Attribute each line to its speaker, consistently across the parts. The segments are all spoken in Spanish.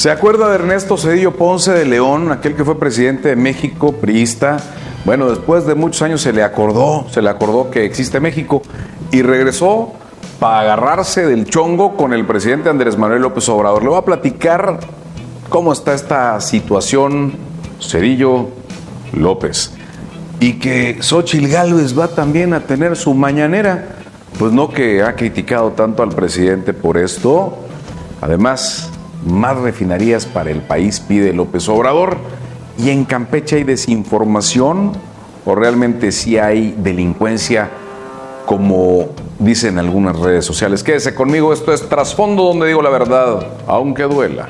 Speaker 1: ¿Se acuerda de Ernesto Zedillo Ponce de León, aquel que fue presidente de México, priista? Bueno, después de muchos años se le acordó que existe México y regresó para agarrarse del chongo con el presidente Andrés Manuel López Obrador. Le voy a platicar cómo está esta situación, Zedillo López. Y que Xóchitl Gálvez va también a tener su mañanera. Pues no, que ha criticado tanto al presidente por esto. Además, más refinerías para el país pide López Obrador. ¿Y en Campeche hay desinformación o realmente sí hay delincuencia, como dicen algunas redes sociales? Quédese conmigo, esto es Trasfondo, donde digo la verdad, aunque duela.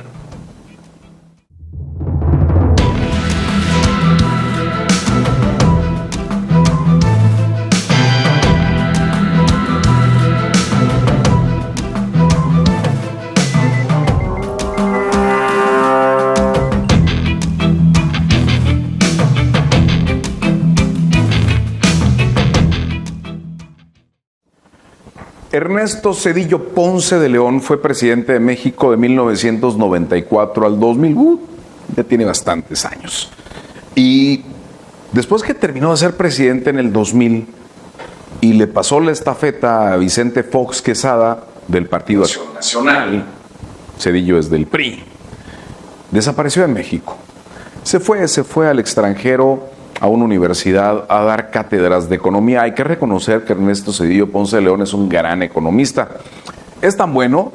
Speaker 1: Ernesto Zedillo Ponce de León fue presidente de México de 1994 al 2000. Ya tiene bastantes años. Y después que terminó de ser presidente en el 2000 y le pasó la estafeta a Vicente Fox Quesada del Partido Acción Nacional, Zedillo es del PRI, desapareció en México. Se fue al extranjero, a una universidad, a dar cátedras de economía. Hay que reconocer que Ernesto Zedillo Ponce de León es un gran economista. Es tan bueno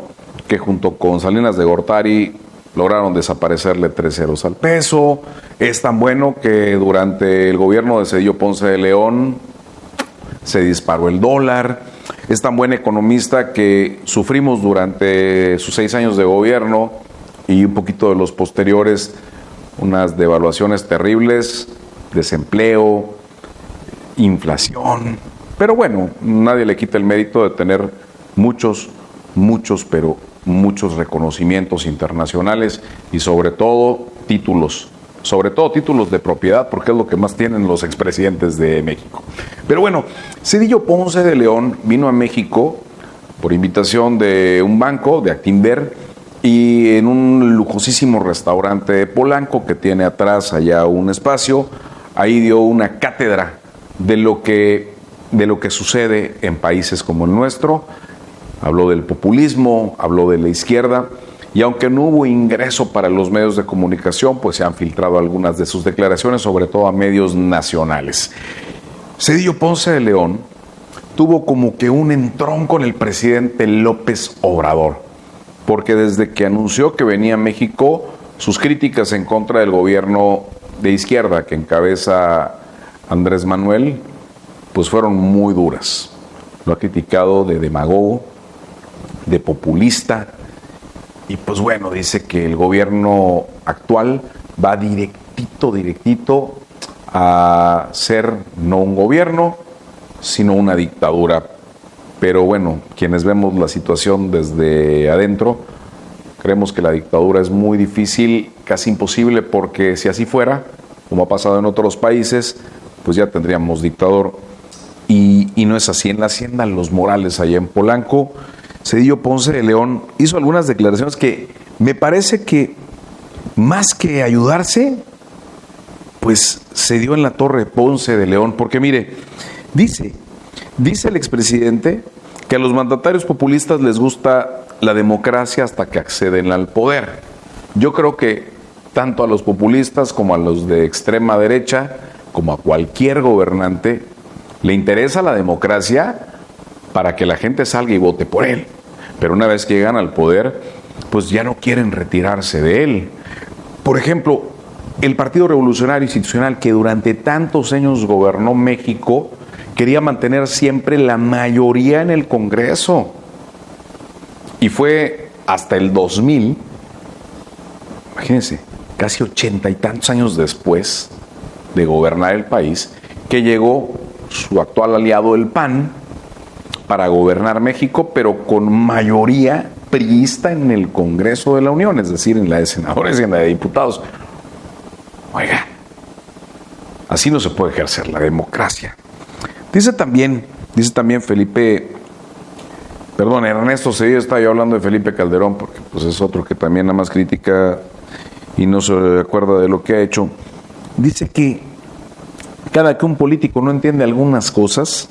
Speaker 1: que junto con Salinas de Gortari lograron desaparecerle 3 ceros al peso. Es tan bueno que durante el gobierno de Zedillo Ponce de León se disparó el dólar. Es tan buen economista que sufrimos durante sus 6 años de gobierno y un poquito de los posteriores unas devaluaciones terribles, desempleo, inflación. Pero bueno, nadie le quita el mérito de tener muchos reconocimientos internacionales y sobre todo títulos de propiedad, porque es lo que más tienen los expresidentes de México. Pero bueno, Zedillo Ponce de León vino a México por invitación de un banco, de Actinver, y en un lujosísimo restaurante de Polanco que tiene atrás allá un espacio. Ahí dio una cátedra de lo que sucede en países como el nuestro. Habló del populismo, habló de la izquierda, y aunque no hubo ingreso para los medios de comunicación, pues se han filtrado algunas de sus declaraciones, sobre todo a medios nacionales. Zedillo Ponce de León tuvo como que un entrón con el presidente López Obrador, porque desde que anunció que venía a México, sus críticas en contra del gobierno de izquierda que encabeza Andrés Manuel, pues fueron muy duras. Lo ha criticado de demagogo, de populista, y pues bueno, dice que el gobierno actual va directito a ser no un gobierno, sino una dictadura. Pero bueno, quienes vemos la situación desde adentro, creemos que la dictadura es muy difícil, casi imposible, porque si así fuera, como ha pasado en otros países, pues ya tendríamos dictador. Y no es así. En la hacienda Los Morales, allá en Polanco, Zedillo Ponce de León hizo algunas declaraciones que me parece que, más que ayudarse, pues se dio en la torre Ponce de León. Porque mire, dice el expresidente que a los mandatarios populistas les gusta la democracia hasta que acceden al poder. Yo creo que tanto a los populistas como a los de extrema derecha, como a cualquier gobernante, le interesa la democracia para que la gente salga y vote por él. Pero una vez que llegan al poder, pues ya no quieren retirarse de él. Por ejemplo, el Partido Revolucionario Institucional, que durante tantos años gobernó México, quería mantener siempre la mayoría en el Congreso. Y fue hasta el 2000, imagínense, casi 80 y tantos años después de gobernar el país, que llegó su actual aliado, el PAN, para gobernar México, pero con mayoría priista en el Congreso de la Unión, es decir, en la de senadores y en la de diputados. Oiga, así no se puede ejercer la democracia. Dice también Ernesto Zedillo, estaba yo hablando de Felipe Calderón, porque pues es otro que también nada más critica y no se acuerda de lo que ha hecho. Dice que cada que un político no entiende algunas cosas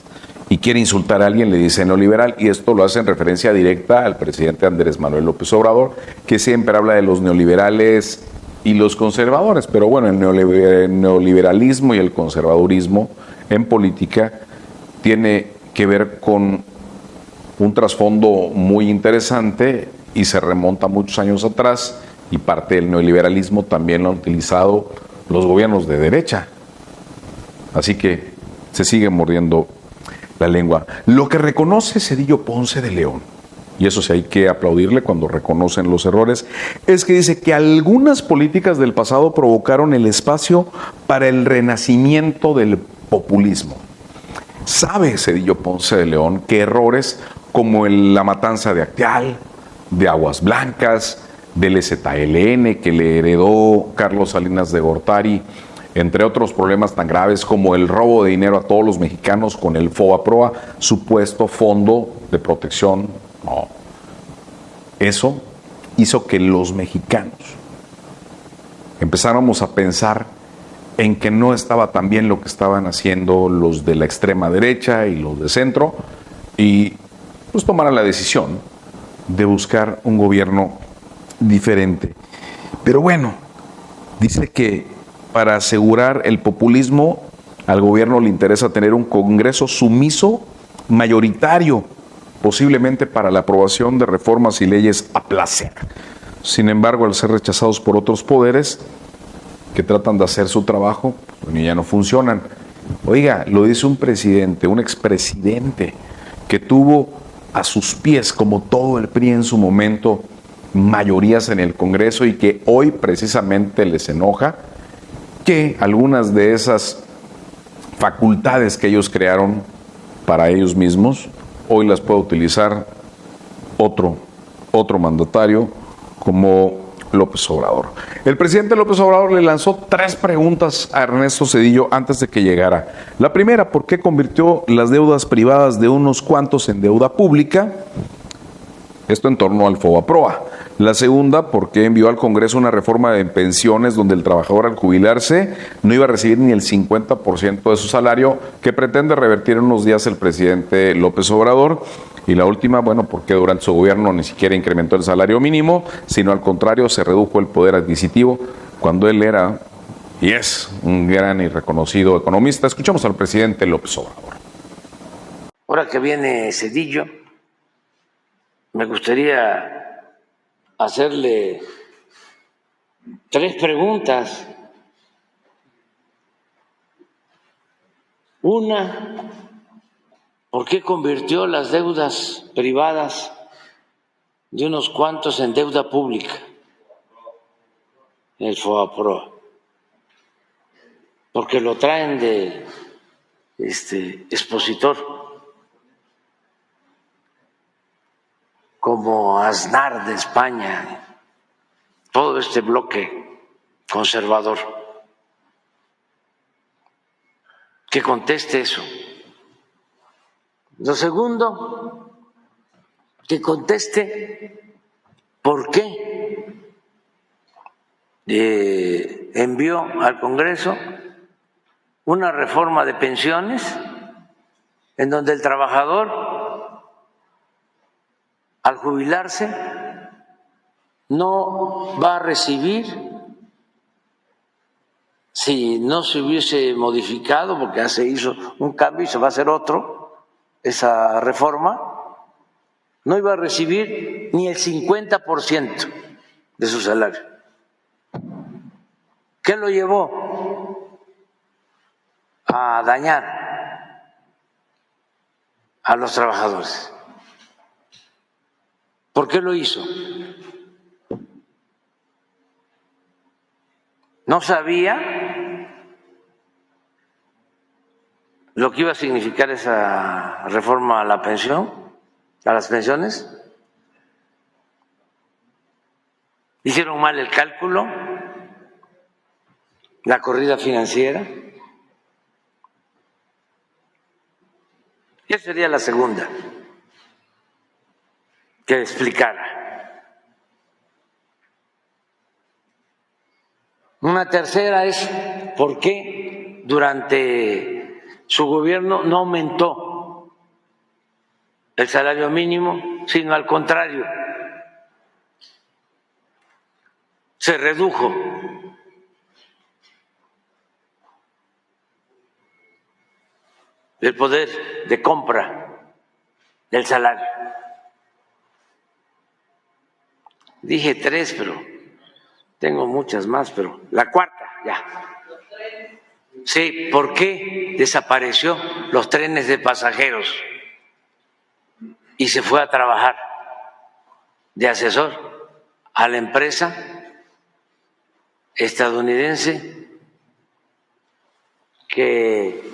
Speaker 1: y quiere insultar a alguien, le dice neoliberal, y esto lo hace en referencia directa al presidente Andrés Manuel López Obrador, que siempre habla de los neoliberales y los conservadores, pero bueno, el neoliberalismo y el conservadurismo en política tiene que ver con un trasfondo muy interesante y se remonta muchos años atrás, y parte del neoliberalismo también lo han utilizado los gobiernos de derecha. Así que se sigue mordiendo la lengua. Lo que reconoce Cedillo Ponce de León, y eso sí hay que aplaudirle cuando reconocen los errores, es que dice que algunas políticas del pasado provocaron el espacio para el renacimiento del populismo. Sabe Cedillo Ponce de León que errores como la matanza de Acteal, de Aguas Blancas, del ZLN que le heredó Carlos Salinas de Gortari, entre otros problemas tan graves como el robo de dinero a todos los mexicanos con el FOBAPROA, supuesto fondo de protección. No. Eso hizo que los mexicanos empezáramos a pensar en que no estaba tan bien lo que estaban haciendo los de la extrema derecha y los de centro, y pues tomaran la decisión de buscar un gobierno diferente. Pero bueno, dice que para asegurar el populismo, al gobierno le interesa tener un Congreso sumiso, mayoritario, posiblemente para la aprobación de reformas y leyes a placer. Sin embargo, al ser rechazados por otros poderes que tratan de hacer su trabajo, pues ya no funcionan. Oiga, lo dice un presidente, un expresidente, que tuvo a sus pies, como todo el PRI en su momento, mayorías en el Congreso, y que hoy precisamente les enoja que algunas de esas facultades que ellos crearon para ellos mismos, hoy las puede utilizar otro mandatario como López Obrador. El presidente López Obrador le lanzó 3 preguntas a Ernesto Zedillo antes de que llegara. La primera, ¿por qué convirtió las deudas privadas de unos cuantos en deuda pública? Esto en torno al FOBAPROA. La segunda, ¿por qué envió al Congreso una reforma de pensiones donde el trabajador al jubilarse no iba a recibir ni el 50% de su salario, que pretende revertir en unos días el presidente López Obrador? Y la última, bueno, porque durante su gobierno ni siquiera incrementó el salario mínimo, sino al contrario se redujo el poder adquisitivo cuando él era y es un gran y reconocido economista. Escuchamos al presidente López Obrador.
Speaker 2: Ahora que viene Zedillo, me gustaría hacerle 3 preguntas. Una, ¿por qué convirtió las deudas privadas de unos cuantos en deuda pública? El FOBAPROA. Porque lo traen de expositor, como Aznar de España, todo este bloque conservador. Que conteste eso. Lo segundo, que conteste por qué envió al Congreso una reforma de pensiones en donde el trabajador, al jubilarse, no va a recibir, si no se hubiese modificado, porque ya se hizo un cambio y se va a hacer otro, esa reforma, no iba a recibir ni el 50% de su salario. ¿Qué lo llevó a dañar a los trabajadores? ¿Por qué lo hizo? ¿No sabía lo que iba a significar esa reforma a la pensión, a las pensiones? ¿Hicieron mal el cálculo? ¿La corrida financiera? Esa sería la segunda que explicara. Una tercera es por qué durante su gobierno no aumentó el salario mínimo, sino al contrario, se redujo. El poder de compra del salario. Dije 3, pero tengo muchas más, pero la cuarta, ya. Sí, ¿por qué desapareció los trenes de pasajeros y se fue a trabajar de asesor a la empresa estadounidense que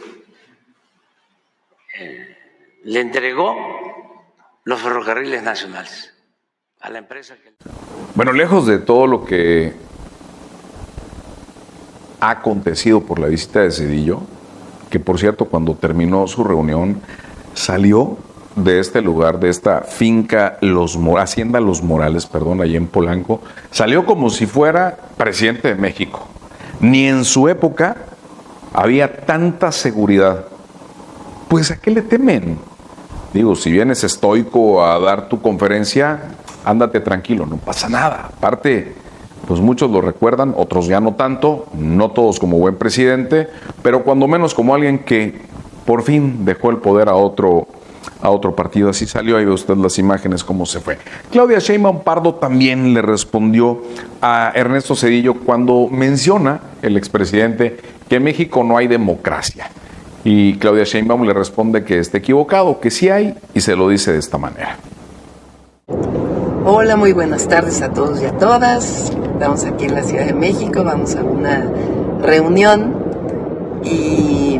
Speaker 2: le entregó los ferrocarriles nacionales a la empresa que...
Speaker 1: Bueno, lejos de todo lo que ha acontecido por la visita de Zedillo, que por cierto cuando terminó su reunión salió de este lugar, de esta finca Hacienda Los Morales, allí en Polanco, salió como si fuera presidente de México. Ni en su época había tanta seguridad. Pues ¿a qué le temen? Digo, si vienes estoico a dar tu conferencia, ándate tranquilo, no pasa nada. Aparte, pues muchos lo recuerdan, otros ya no tanto, no todos como buen presidente, pero cuando menos como alguien que por fin dejó el poder a otro partido. Así salió, ahí ve usted las imágenes, cómo se fue. Claudia Sheinbaum Pardo también le respondió a Ernesto Zedillo cuando menciona el expresidente que en México no hay democracia. Y Claudia Sheinbaum le responde que está equivocado, que sí hay, y se lo dice de esta manera.
Speaker 3: Hola, muy buenas tardes a todos y a todas. Estamos aquí en la Ciudad de México, vamos a una reunión y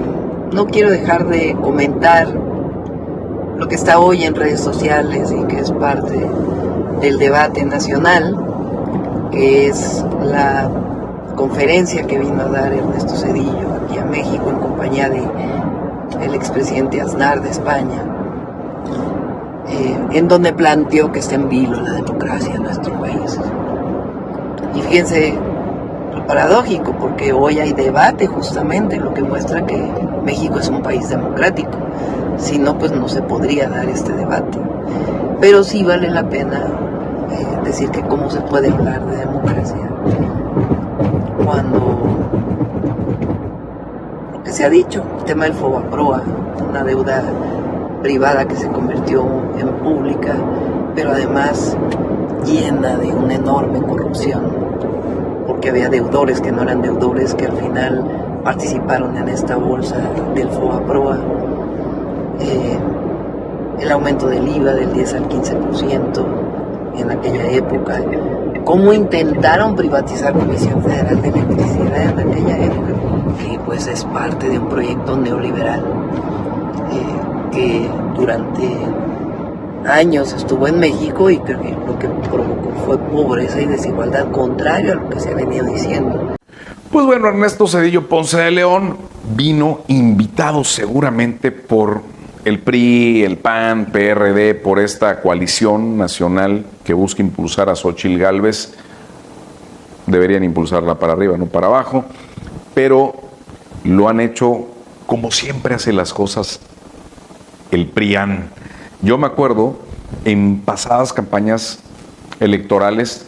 Speaker 3: no quiero dejar de comentar lo que está hoy en redes sociales y que es parte del debate nacional, que es la conferencia que vino a dar Ernesto Zedillo aquí a México en compañía del expresidente Aznar de España, en donde planteó que está en vilo la democracia en nuestro país. Y fíjense lo paradójico, porque hoy hay debate justamente, lo que muestra que México es un país democrático. Si no, pues no se podría dar este debate. Pero sí vale la pena decir que cómo se puede hablar de democracia cuando lo que se ha dicho, el tema del Fobaproa, una deuda privada que se convirtió en pública, pero además llena de una enorme corrupción, porque había deudores que no eran deudores, que al final participaron en esta bolsa del Fobaproa, el aumento del IVA del 10 al 15% en aquella época, cómo intentaron privatizar Comisión Federal de Electricidad en aquella época, que pues es parte de un proyecto neoliberal que durante años estuvo en México y que lo que provocó fue pobreza y desigualdad, contrario a lo que se ha venido diciendo.
Speaker 1: Pues bueno, Ernesto Zedillo Ponce de León vino invitado seguramente por el PRI, el PAN, PRD, por esta coalición nacional que busca impulsar a Xóchitl Gálvez. Deberían impulsarla para arriba, no para abajo, pero lo han hecho como siempre hace las cosas el PRIAN. Yo me acuerdo en pasadas campañas electorales,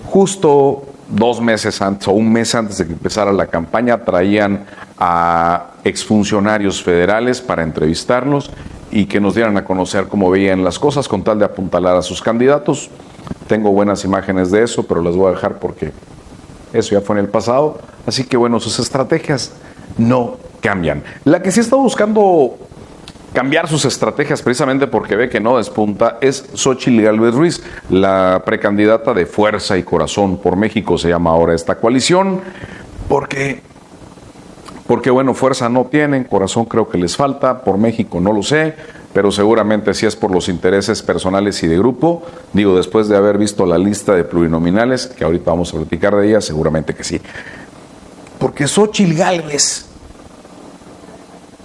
Speaker 1: justo 2 meses antes o 1 mes antes de que empezara la campaña, traían a exfuncionarios federales para entrevistarnos y que nos dieran a conocer cómo veían las cosas con tal de apuntalar a sus candidatos. Tengo buenas imágenes de eso, pero las voy a dejar porque eso ya fue en el pasado. Así que bueno, sus estrategias no cambian. La que sí está buscando cambiar sus estrategias precisamente porque ve que no despunta es Xóchitl Gálvez Ruiz, la precandidata de Fuerza y Corazón por México, se llama ahora esta coalición, porque bueno, fuerza no tienen, corazón creo que les falta, por México no lo sé, pero seguramente sí es por los intereses personales y de grupo. Digo, después de haber visto la lista de plurinominales, que ahorita vamos a platicar de ella, seguramente que sí. Porque Xóchitl Gálvez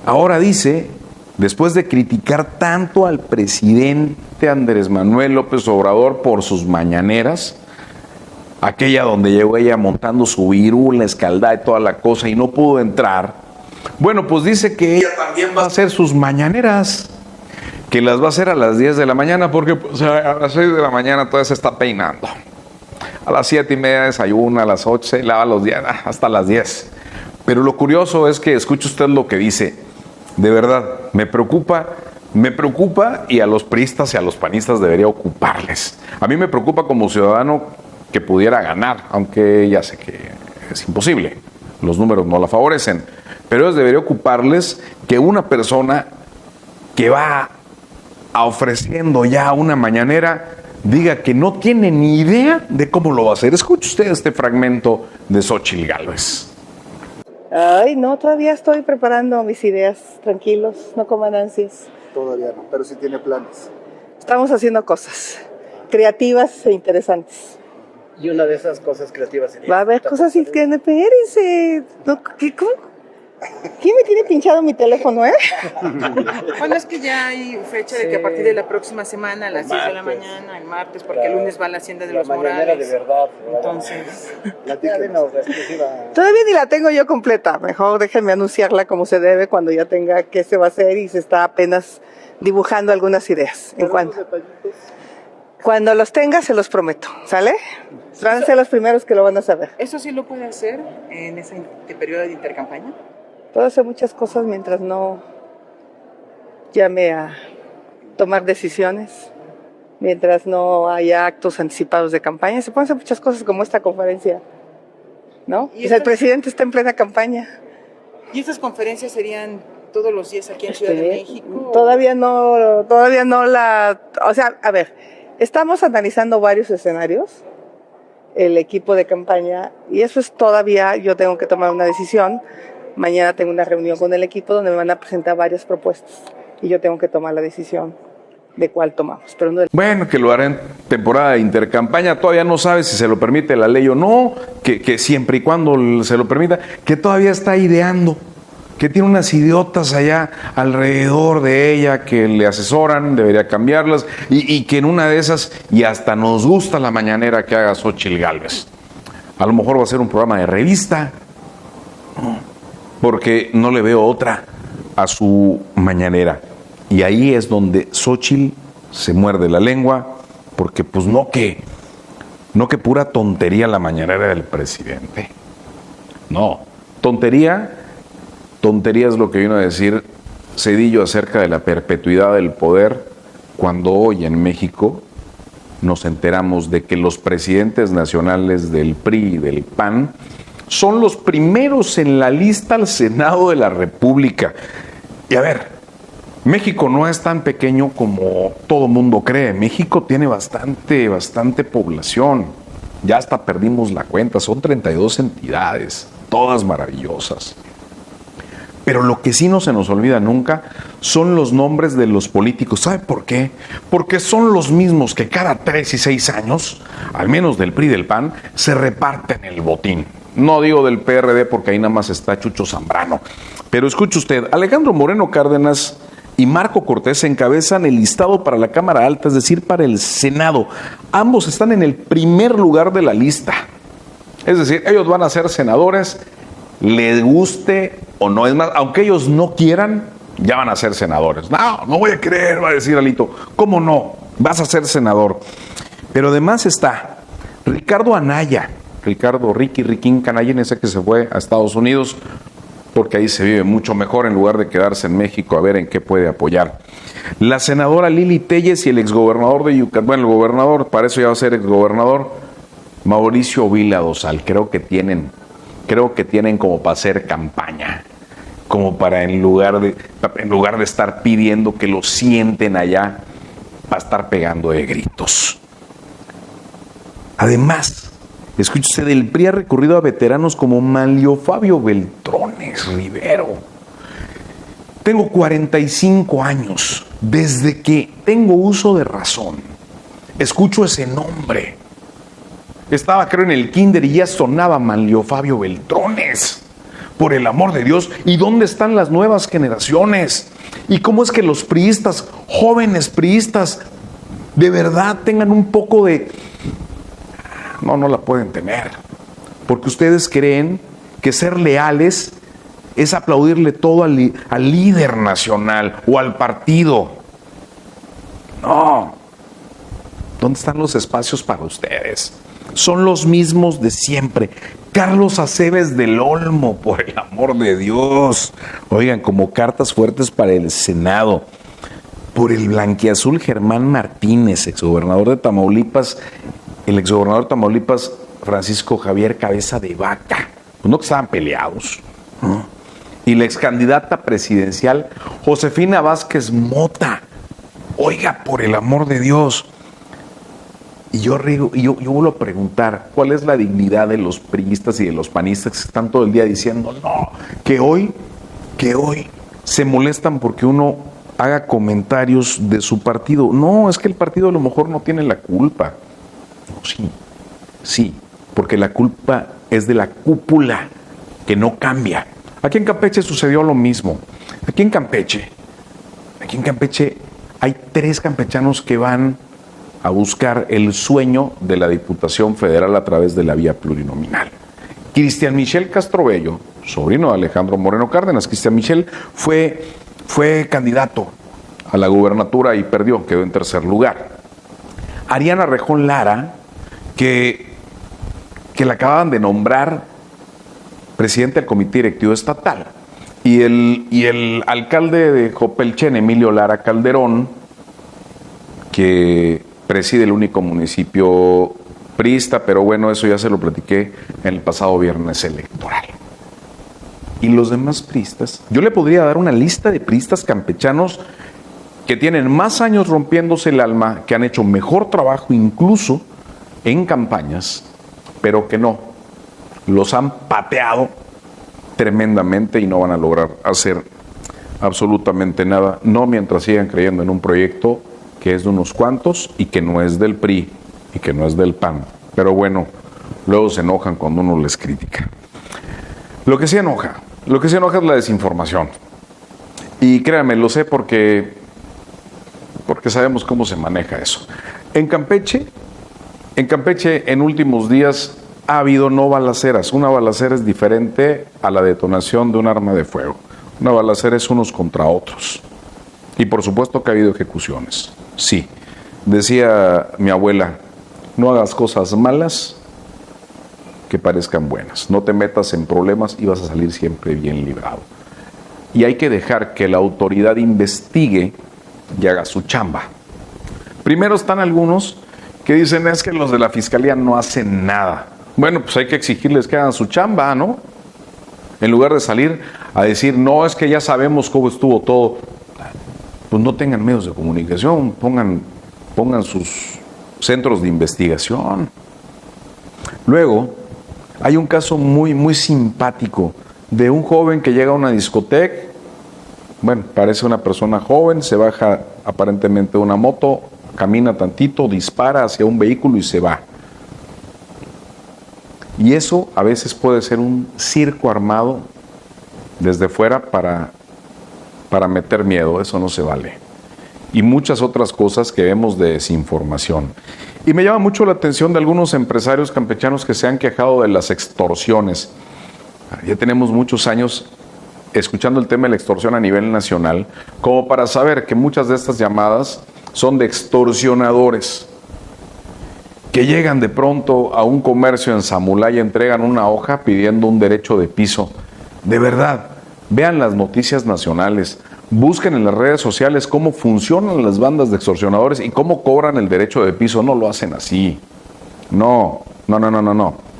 Speaker 1: ahora dice, después de criticar tanto al presidente Andrés Manuel López Obrador por sus mañaneras, aquella donde llegó ella montando su virula, escaldada y toda la cosa y no pudo entrar. Bueno, pues dice que ella también va a hacer sus mañaneras, que las va a hacer a las 10 de la mañana, porque pues, a las 6 de la mañana todavía se está peinando. A las 7:30 desayuna, a las 8 se lava los días, hasta las 10. Pero lo curioso es que escuche usted lo que dice. De verdad, me preocupa y a los priistas y a los panistas debería ocuparles. A mí me preocupa como ciudadano que pudiera ganar, aunque ya sé que es imposible. Los números no la favorecen. Pero debería ocuparles que una persona que va ofreciendo ya una mañanera diga que no tiene ni idea de cómo lo va a hacer. Escuche usted este fragmento de Xóchitl Gálvez.
Speaker 4: Ay, no, todavía estoy preparando mis ideas, tranquilos, no coman ansias.
Speaker 5: Todavía no, pero sí tiene planes.
Speaker 4: Estamos haciendo cosas creativas e interesantes.
Speaker 6: Y una de esas cosas creativas sería...
Speaker 4: Va a haber cosas que espérense. No, ¿cómo? ¿Quién me tiene pinchado mi teléfono,
Speaker 7: Bueno, es que ya hay fecha de que a partir de la próxima semana, a las 10 de la mañana, el martes, porque el lunes va a la Hacienda de los Morales.
Speaker 6: De verdad.
Speaker 7: Entonces,
Speaker 4: Todavía ni la tengo yo completa. Mejor déjenme anunciarla como se debe cuando ya tenga qué se va a hacer y se está apenas dibujando algunas ideas. Cuando los tenga, se los prometo. ¿Sale? Van a ser los primeros que lo van a saber.
Speaker 7: ¿eso sí lo puede hacer en ese periodo de intercampaña?
Speaker 4: Puedo hacer muchas cosas mientras no llame a tomar decisiones, mientras no haya actos anticipados de campaña. Se pueden hacer muchas cosas como esta conferencia, ¿no? Pues el presidente está en plena campaña.
Speaker 7: ¿Y estas conferencias serían todos los días aquí en Ciudad de México?
Speaker 4: Todavía no o sea, a ver, estamos analizando varios escenarios, el equipo de campaña, y eso es todavía, yo tengo que tomar una decisión. Mañana tengo una reunión con el equipo donde me van a presentar varias propuestas y yo tengo que tomar la decisión de cuál tomamos. Pero no...
Speaker 1: Bueno, que lo hará en temporada de intercampaña, todavía no sabe si se lo permite la ley o no, que siempre y cuando se lo permita, que todavía está ideando, que tiene unas idiotas allá alrededor de ella que le asesoran, debería cambiarlas, y que en una de esas, y hasta nos gusta la mañanera que haga Xóchitl Gálvez. A lo mejor va a ser un programa de revista, porque no le veo otra a su mañanera. Y ahí es donde Xóchitl se muerde la lengua, porque pues no que pura tontería la mañanera del presidente. No, tontería es lo que vino a decir Zedillo acerca de la perpetuidad del poder, cuando hoy en México nos enteramos de que los presidentes nacionales del PRI y del PAN son los primeros en la lista al Senado de la República. Y a ver, México no es tan pequeño como todo mundo cree. México tiene bastante población. Ya hasta perdimos la cuenta, son 32 entidades, todas maravillosas. Pero lo que sí no se nos olvida nunca son los nombres de los políticos. ¿Sabe por qué? Porque son los mismos que cada 3 y 6 años, al menos del PRI y del PAN, se reparten el botín. No digo del PRD porque ahí nada más está Chucho Zambrano. Pero escuche usted, Alejandro Moreno Cárdenas y Marco Cortés encabezan el listado para la Cámara Alta, es decir, para el Senado. Ambos están en el primer lugar de la lista. Es decir, ellos van a ser senadores, les guste o no. Es más, aunque ellos no quieran, ya van a ser senadores. No voy a creer, va a decir Alito. ¿Cómo no? Vas a ser senador. Pero además está Ricardo Anaya, Riquín Canallín, ese que se fue a Estados Unidos, porque ahí se vive mucho mejor en lugar de quedarse en México a ver en qué puede apoyar. La senadora Lili Téllez y el exgobernador de Yucatán, bueno, el gobernador, para eso ya va a ser exgobernador, Mauricio Vila Dosal. Creo que tienen como para hacer campaña, como para en lugar de estar pidiendo que lo sienten allá, para estar pegando de gritos. Además, escuche usted, el PRI ha recurrido a veteranos como Manlio Fabio Beltrones Rivero. Tengo 45 años, desde que tengo uso de razón, escucho ese nombre. Estaba, creo, en el kinder y ya sonaba Manlio Fabio Beltrones. Por el amor de Dios, ¿y dónde están las nuevas generaciones? ¿Y cómo es que los priistas, jóvenes priistas, de verdad tengan un poco de No la pueden tener. Porque ustedes creen que ser leales es aplaudirle todo al líder nacional o al partido. No. ¿Dónde están los espacios para ustedes? Son los mismos de siempre. Carlos Aceves del Olmo, por el amor de Dios. Oigan, como cartas fuertes para el Senado. Por el blanquiazul Germán Martínez, exgobernador de Tamaulipas. El exgobernador de Tamaulipas, Francisco Javier Cabeza de Vaca. Pues no que estaban peleados, ¿no? Y la excandidata presidencial, Josefina Vázquez Mota. Oiga, por el amor de Dios. Y yo vuelvo a preguntar, ¿cuál es la dignidad de los priistas y de los panistas que están todo el día diciendo, no, que hoy se molestan porque uno haga comentarios de su partido? No, es que el partido a lo mejor no tiene la culpa. No, sí, porque la culpa es de la cúpula, que no cambia. Aquí en Campeche sucedió lo mismo. Aquí en Campeche hay 3 campechanos que van a buscar el sueño de la Diputación Federal a través de la vía plurinominal. Cristian Michel Castrobello, sobrino de Alejandro Moreno Cárdenas. Cristian Michel fue candidato a la gubernatura y perdió, quedó en tercer lugar. Ariana Rejón Lara, que la acababan de nombrar presidente del Comité Directivo Estatal. Y el alcalde de Jopelchen, Emilio Lara Calderón, que preside el único municipio priista, pero bueno, eso ya se lo platiqué en el pasado viernes electoral. Y los demás priistas, yo le podría dar una lista de priistas campechanos que tienen más años rompiéndose el alma, que han hecho mejor trabajo incluso en campañas, pero que no, los han pateado tremendamente y no van a lograr hacer absolutamente nada, no mientras sigan creyendo en un proyecto que es de unos cuantos y que no es del PRI y que no es del PAN. Pero bueno, luego se enojan cuando uno les critica. Lo que sí enoja es la desinformación. Y créanme, lo sé porque sabemos cómo se maneja eso. En Campeche, en últimos días ha habido no balaceras. Una balacera es diferente a la detonación de un arma de fuego. Una balacera es unos contra otros. Y por supuesto que ha habido ejecuciones. Sí, decía mi abuela, no hagas cosas malas que parezcan buenas. No te metas en problemas y vas a salir siempre bien librado. Y hay que dejar que la autoridad investigue y haga su chamba. Primero están algunos que dicen, es que los de la fiscalía no hacen nada. Bueno, pues hay que exigirles que hagan su chamba, ¿no? En lugar de salir a decir, no, es que ya sabemos cómo estuvo todo. Pues no tengan medios de comunicación, pongan sus centros de investigación. Luego, hay un caso muy, muy simpático de un joven que llega a una discoteca. Bueno, parece una persona joven, se baja aparentemente de una moto, camina tantito, dispara hacia un vehículo y se va. Y eso a veces puede ser un circo armado desde fuera para meter miedo, eso no se vale. Y muchas otras cosas que vemos de desinformación. Y me llama mucho la atención de algunos empresarios campechanos que se han quejado de las extorsiones. Ya tenemos muchos años escuchando el tema de la extorsión a nivel nacional, como para saber que muchas de estas llamadas son de extorsionadores que llegan de pronto a un comercio en Zamulá y entregan una hoja pidiendo un derecho de piso. De verdad, vean las noticias nacionales, busquen en las redes sociales cómo funcionan las bandas de extorsionadores y cómo cobran el derecho de piso. No lo hacen así. No.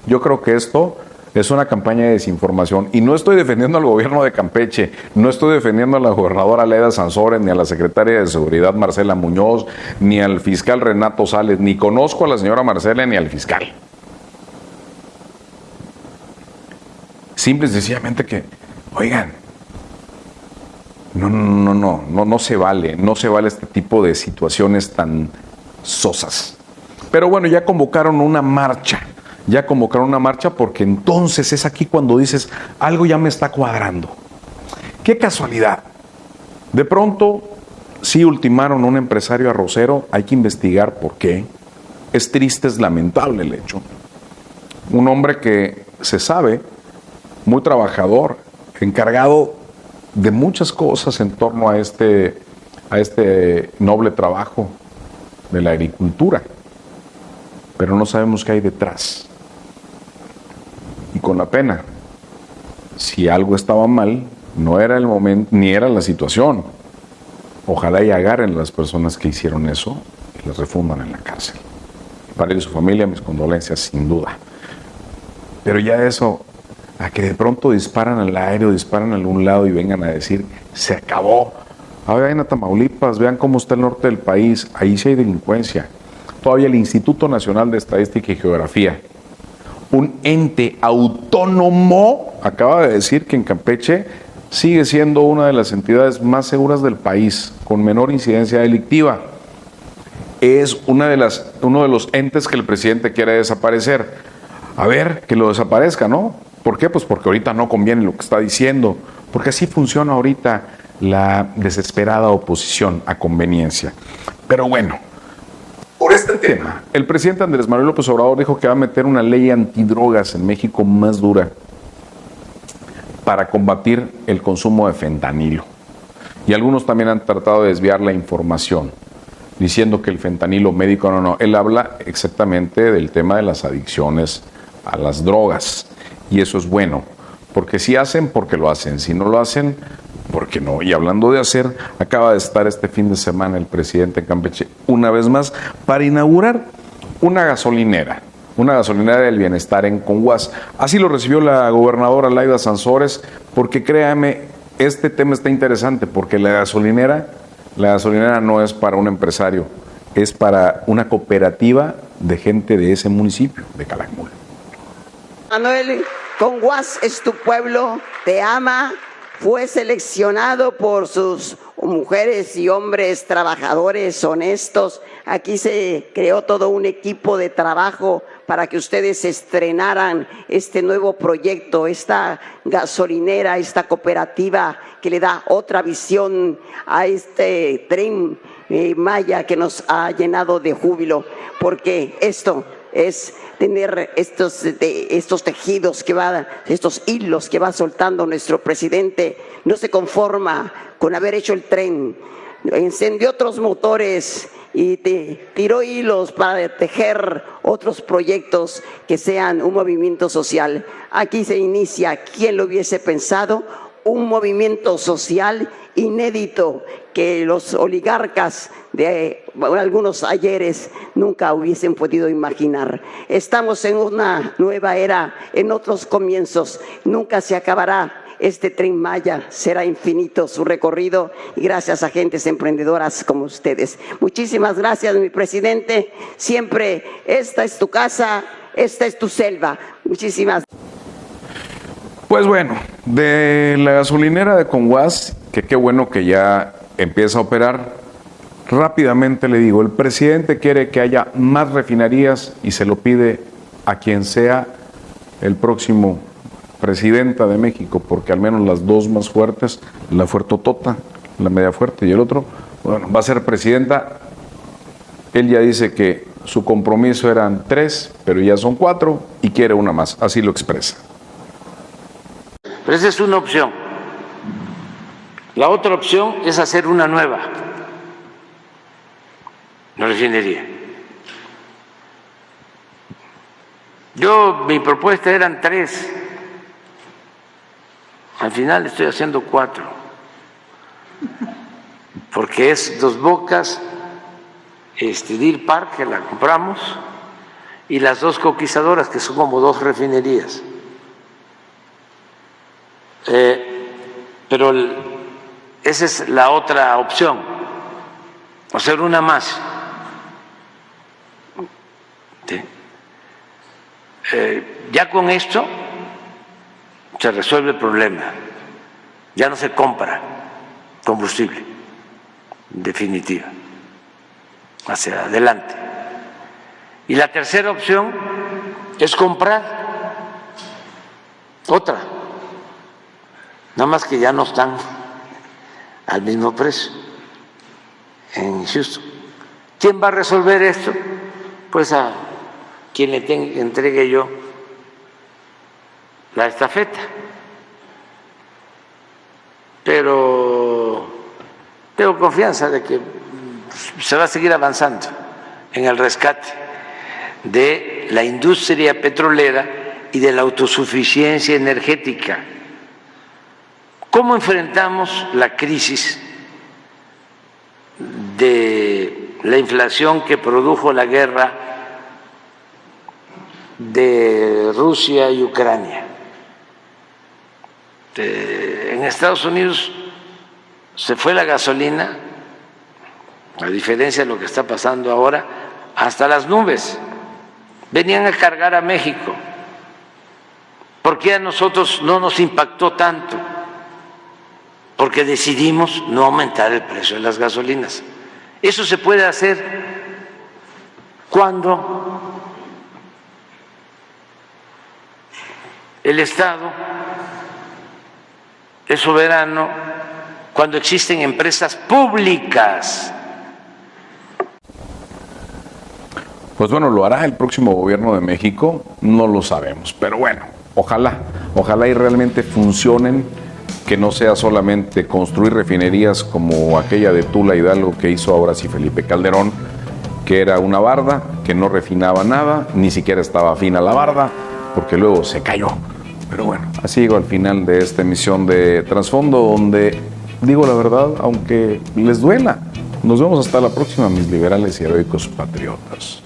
Speaker 1: Yo creo que esto es una campaña de desinformación. Y no estoy defendiendo al gobierno de Campeche, no estoy defendiendo a la gobernadora Leda Sansores, ni a la secretaria de Seguridad Marcela Muñoz, ni al fiscal Renato Sales, ni conozco a la señora Marcela ni al fiscal. Simple y sencillamente que, oigan, no se vale este tipo de situaciones tan sosas. Pero bueno, ya convocaron una marcha porque entonces es aquí cuando dices, algo ya me está cuadrando. Qué casualidad. De pronto, sí ultimaron a un empresario arrocero, hay que investigar por qué. Es triste, es lamentable el hecho. Un hombre que se sabe muy trabajador, encargado de muchas cosas en torno a este noble trabajo de la agricultura, pero no sabemos qué hay detrás. Y con la pena, si algo estaba mal, no era el momento ni era la situación. Ojalá y agarren a las personas que hicieron eso y las refundan en la cárcel. Para él y su familia, mis condolencias, sin duda. Pero ya eso, a que de pronto disparan al aire o disparan a algún lado y vengan a decir, se acabó. Ahora vayan a Tamaulipas, vean cómo está el norte del país, ahí sí hay delincuencia. Todavía el Instituto Nacional de Estadística y Geografía, un ente autónomo, acaba de decir que en Campeche sigue siendo una de las entidades más seguras del país, con menor incidencia delictiva. Es uno de los entes que el presidente quiere desaparecer. A ver, que lo desaparezca, ¿no? ¿Por qué? Pues porque ahorita no conviene lo que está diciendo, porque así funciona ahorita la desesperada oposición a conveniencia. Pero bueno, por este tema, el presidente Andrés Manuel López Obrador dijo que va a meter una ley antidrogas en México más dura para combatir el consumo de fentanilo. Y algunos también han tratado de desviar la información, diciendo que el fentanilo médico no. Él habla exactamente del tema de las adicciones a las drogas. Y eso es bueno, porque si hacen, porque lo hacen. Si no lo hacen, porque no. Y hablando de hacer, acaba de estar este fin de semana el presidente en Campeche una vez más para inaugurar una gasolinera del bienestar en Conguas. Así lo recibió la gobernadora Laida Sansores, porque créame, este tema está interesante, porque la gasolinera no es para un empresario, es para una cooperativa de gente de ese municipio, de Calakmul.
Speaker 8: Manuel, Conguas es tu pueblo, te ama, fue seleccionado por sus mujeres y hombres trabajadores, honestos. Aquí se creó todo un equipo de trabajo para que ustedes estrenaran este nuevo proyecto, esta gasolinera, esta cooperativa que le da otra visión a este tren Maya que nos ha llenado de júbilo, porque esto es tener estos tejidos estos hilos que va soltando nuestro presidente. No se conforma con haber hecho el tren, encendió otros motores y tiró hilos para tejer otros proyectos que sean un movimiento social. Aquí se inicia, ¿quién lo hubiese pensado? Un movimiento social inédito que los oligarcas de algunos ayeres nunca hubiesen podido imaginar. Estamos en una nueva era, en otros comienzos. Nunca se acabará este tren Maya, será infinito su recorrido, y gracias a gentes emprendedoras como ustedes. Muchísimas gracias, mi presidente. Siempre esta es tu casa, esta es tu selva. Muchísimas gracias.
Speaker 1: Pues bueno, de la gasolinera de Conguas, que qué bueno que ya empieza a operar, rápidamente le digo, el presidente quiere que haya más refinerías y se lo pide a quien sea el próximo presidenta de México, porque al menos las dos más fuertes, la fuertotota, la media fuerte y el otro, bueno, va a ser presidenta. Él ya dice que su compromiso eran 3, pero ya son 4 y quiere una más, así lo expresa.
Speaker 2: Pero esa es una opción. La otra opción es hacer una nueva refinería. Mi propuesta eran 3. Al final estoy haciendo 4. Porque es Dos Bocas, Deer Park, que la compramos, y las 2 coquizadoras, que son como 2 refinerías. Pero esa es la otra opción, hacer una más. ¿Sí? Ya con esto se resuelve el problema, ya no se compra combustible, en definitiva, hacia adelante. Y la tercera opción es comprar otra, nada más que ya no están al mismo precio en Houston. ¿Quién va a resolver esto? Pues a quien le entregue yo la estafeta. Pero tengo confianza de que se va a seguir avanzando en el rescate de la industria petrolera y de la autosuficiencia energética. ¿Cómo enfrentamos la crisis de la inflación que produjo la guerra de Rusia y Ucrania? En Estados Unidos se fue la gasolina, a diferencia de lo que está pasando ahora, hasta las nubes. Venían a cargar a México. ¿Por qué a nosotros no nos impactó tanto? Porque decidimos no aumentar el precio de las gasolinas. Eso se puede hacer cuando el Estado es soberano, cuando existen empresas públicas.
Speaker 1: Pues bueno, ¿lo hará el próximo gobierno de México? No lo sabemos, pero bueno, ojalá y realmente funcionen, que no sea solamente construir refinerías como aquella de Tula Hidalgo que hizo ahora sí Felipe Calderón, que era una barda, que no refinaba nada, ni siquiera estaba fina la barda, porque luego se cayó. Pero bueno, así llego al final de esta emisión de Trasfondo, donde digo la verdad, aunque les duela. Nos vemos hasta la próxima, mis liberales y heroicos patriotas.